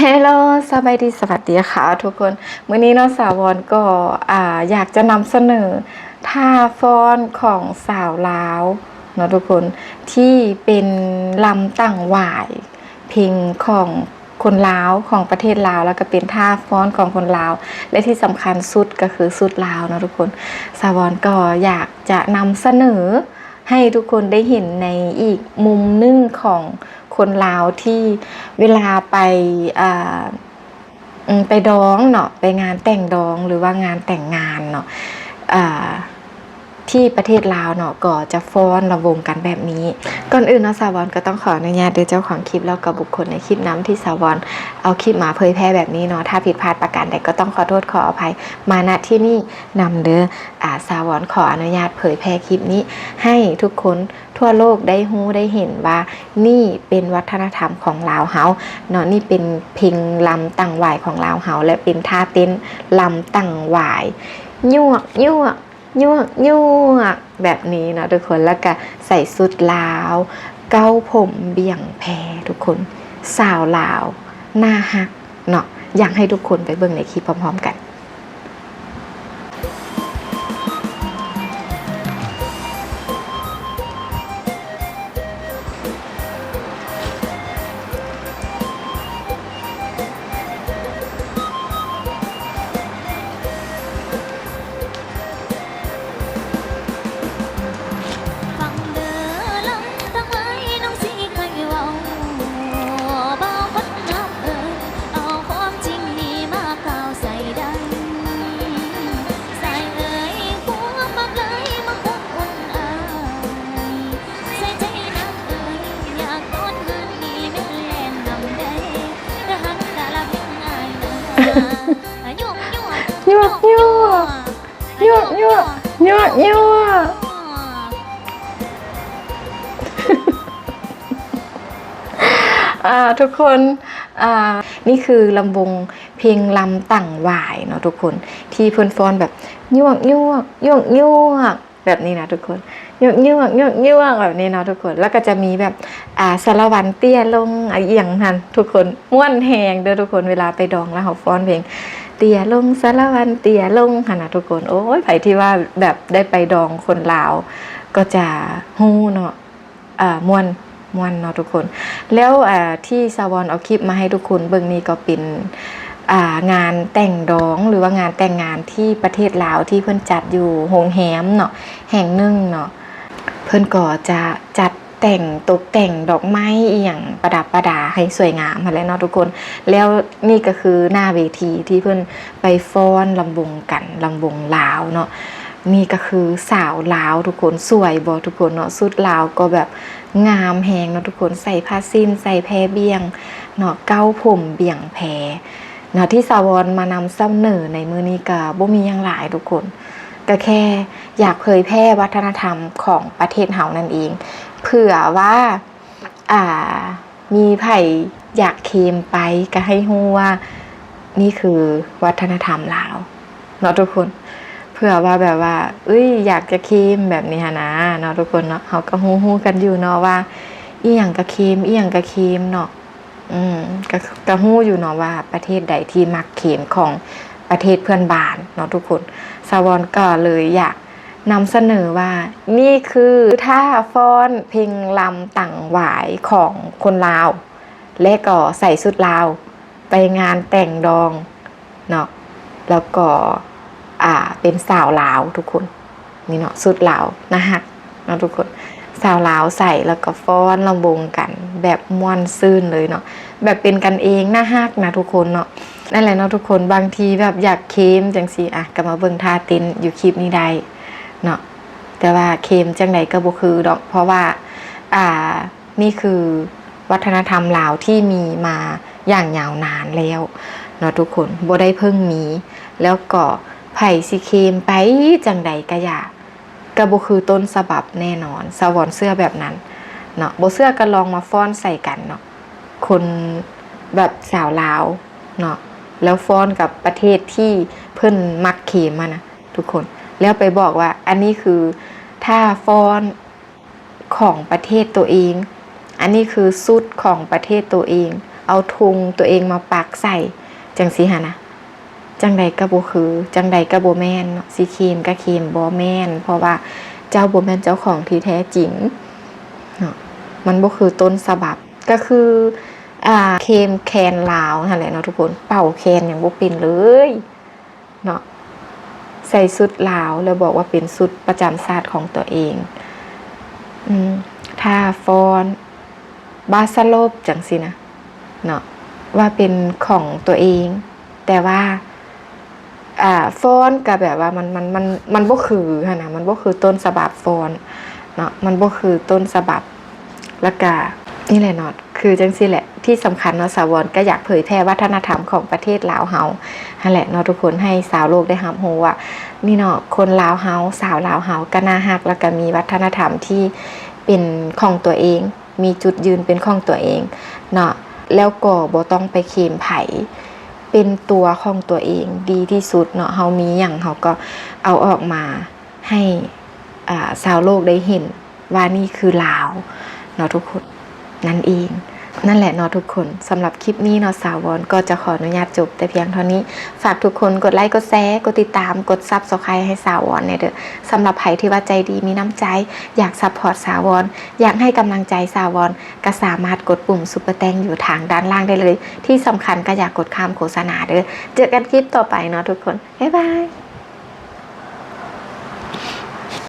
ฮลโลสบายดีสวัสดีค่ะทุกคนมื้อนี้เนาะสาวรก็อยากจะนำเสนอท่าฟ้อนของสาวลาวเนาะทุกคนที่เป็นลำต่างหว่ายเพลงของคนลาวของประเทศลาวแล้วก็เป็นท่าฟ้อนของคนลาวและที่สำคัญสุดก็คือสุดลาวเนาะทุกคนสาวรก็อยากจะนำเสนอให้ทุกคนได้เห็นในอีกมุมหนึ่งของคนลาวที่เวลาไปดองเนาะไปงานแต่งดองหรือว่างานแต่งงานเนาะที่ประเทศลาวเนาะก็จะฟ้อนระวงกันแบบนี้ก่อนอื่นเนาะสาวรก็ต้องขออนุญาตโดยเจ้าของคลิปแล้วก็บุคคลในคลิปน้ำที่สาวรเอาคลิปมาเผยแพร่แบบนี้เนาะถ้าผิดพลาดประการใดก็ต้องขอโทษขออภัยมาณที่นี่นำเด้อสาวรขออนุญาตเผยแพร่คลิปนี้ให้ทุกคนทั่วโลกได้รู้ได้เห็นว่านี่เป็นวัฒนธรรมของลาวเฮาเนาะนี่เป็นเพลงลำต่างหว่ายของลาวเฮาและเป็นท่าเต้นลำต่างหว่ายยวกยวกยวกแบบนี้เนาะทุกคนแล้วก็ใส่สุดลาวเก้าผมเบี่ยงแพทุกคนสาวลาวหน้าฮักเนาะอยากให้ทุกคนไปเบิ่งในคลิปพร้อมๆกันยั่วยั่วยั่วยั่วยั่วยั่วทุกคนนี่คือลำวงเพลงลำต่างหว่ายเนาะทุกคนที่เพิ่นฟ้อนแบบยั่วยั่วยั่วยั่วแบบนี้นะทุกคนยั่วยั่วยั่วยั่วแบบนี้เนาะทุกคนแล้วก็จะมีแบบสารวันเตี้ยลงเอียงนั่นทุกคนม่วนแหงเด้อทุกคนเวลาไปดองแล้วเขาฟ้อนเพลงเตี่ยลงสารวันเตี่ยลงค่ะนะทุกคนโอ้ยไผที่ว่าแบบได้ไปดองคนลาวก็จะฮู้เนาะม่วนเนาะทุกคนแล้วที่สาวรเอาคลิปมาให้ทุกคนเบิ่งนี้ก็เป็นงานแต่งดองหรือว่างานแต่งงานที่ประเทศลาวที่เพิ่นจัดอยู่โรงแรมเนาะแห่งหนึ่งเนาะเพิ่นก็จะจัดแต่งตกแต่งดอกไม้อย่างประดับประดาให้สวยงามอะไรเนาะทุกคนแล้วนี่ก็คือหน้าเวทีที่เพิ่นไปฟ้อนลำวงกันลำวงลาวเนาะนี่ก็คือสาวลาวทุกคนสวยบ่ทุกคนเนาะสุดลาวก็แบบงามแฮงเนาะทุกคนใส่ผ้าสิ้นใส่แพรเบี่ยงเนาะเก้าผมเบี่ยงแพรเนาะที่สาวรมานำเสนอในมื้อนี้ก็บ่มีหยังหลายทุกคนก็แค่อยากเผยแพร่วัฒนธรรมของประเทศเฮานั่นเองเผื่อว่ามีไผอยากเคมไปก็ให้ฮู้ว่านี่คือวัฒนธรรมลาวเนาะทุกคนเผื่อว่าแบบว่าอยากจะเคมแบบนี้นะเนาะทุกคนเนาะเฮาก็ฮู้กันอยู่เนาะว่าอีหยังก็เคมอีหยังก็เคมเนาะก็ฮู้อยู่เนาะว่าประเทศใดที่มักเคมของประเทศเพื่อนบ้านเนาะทุกคนสาวรก็เลยอยากนำเสนอว่านี่คือท่าฟ้อนเพลงลำต่างหว่ายของคนลาวและก็ใส่ชุดลาวไปงานแต่งดองเนาะแล้วก็เป็นสาวลาวทุกคนนี่เนาะชุดลาวนะฮะเนาะทุกคนสาวลาวใส่แล้วก็ฟ้อนลำวงกันแบบม่วนซื่นเลยเนาะแบบเป็นกันเองน่าฮักนะทุกคนเนาะนั่นแหละเนาะทุกคนบางทีแบบอยากเคมจังซี่ก็มาเบิ่งท่าเต้นอยู่คลิปนี้ได้เนาะแต่ว่าเคมจังไดก็บ่คือดอกเพราะว่านี่คือวัฒนธรรมลาวที่มีมาอย่างยาวนานแล้วเนาะทุกคนบ่ได้เพิ่งมีแล้วก็ไผสิเคมไปจังไดก็อย่าก็บ่คือต้นฉบับแน่นอนสวรรค์เสื้อแบบนั้นเนาะบ่เสื้อก็ลองมาฟ้อนใส่กันเนาะคนแบบสาวลาวเนาะแล้วฟ้อนกับประเทศที่เพิ่นมักเคมมานะทุกคนแล้วไปบอกว่าอันนี้คือท่าฟ้อนของประเทศตัวเองอันนี้คือสุดของประเทศตัวเอง เอาทุงตัวเองมาปักใส่จังสิหะนะจังใดก็บ่คือจังใดก็บ่แม่นเนาะสิเคมก็เคมบ่แม่นเพราะว่าเจ้าบ่แม่นเจ้าของที่แท้จริงเนาะมันบ่คือต้นฉบับก็คือเคมแคนลาวนั่นแหละเนาะทุกคนเป่าแคนอย่างบ่เป็นเลยเนาะใส่สุดลาวแล้วบอกว่าเป็นสุดประจำชาติของตัวเองถ้าฟอนบาสโลบจังสินะเนาะว่าเป็นของตัวเองแต่ว่าฟอนกับแบบว่ามันบ่คือนะมันบ่คือต้นฉบับฟอนเนาะมันบ่คือต้นฉบับแล้วก็นี่แหละเนาะคือจังสิแหละที่สำคัญเนาะสาวรก็อยากเผยแพร่วัฒนธรรมของประเทศลาวเฮานั่นแหละเนาะทุกคนให้สาวโลกได้รับรู้ว่านี่เนาะคนลาวเฮาสาวลาวเฮาก็น่าฮักแล้วก็มีวัฒนธรรมที่เป็นของตัวเองมีจุดยืนเป็นของตัวเองเนาะแล้วก็บ่ต้องไปเคมไผเป็นตัวของตัวเองดีที่สุดเนาะเฮามีหยังเฮาก็เอาออกมาให้สาวโลกได้เห็นว่านี่คือลาวเนาะทุกคนนั่นเองนั่นแหละเนาะทุกคนสำหรับคลิปนี้เนาะสาวรก็จะขออนุญาตจบแต่เพียงเท่านี้ฝากทุกคนกดไลค์กดแชร์กดติดตามกดซับสไครต์ให้สาวรเนี่ยเด้อสำหรับใครที่ว่าใจดีมีน้ำใจอยากซัพพอร์ตสาวรอยากให้กำลังใจสาวรก็สามารถกดปุ่มซุปเปอร์แตงอยู่ทางด้านล่างได้เลยที่สำคัญก็อยากกดข้ามโฆษณาเด้อเจอกันคลิปต่อไปเนาะทุกคนบ๊ายบาย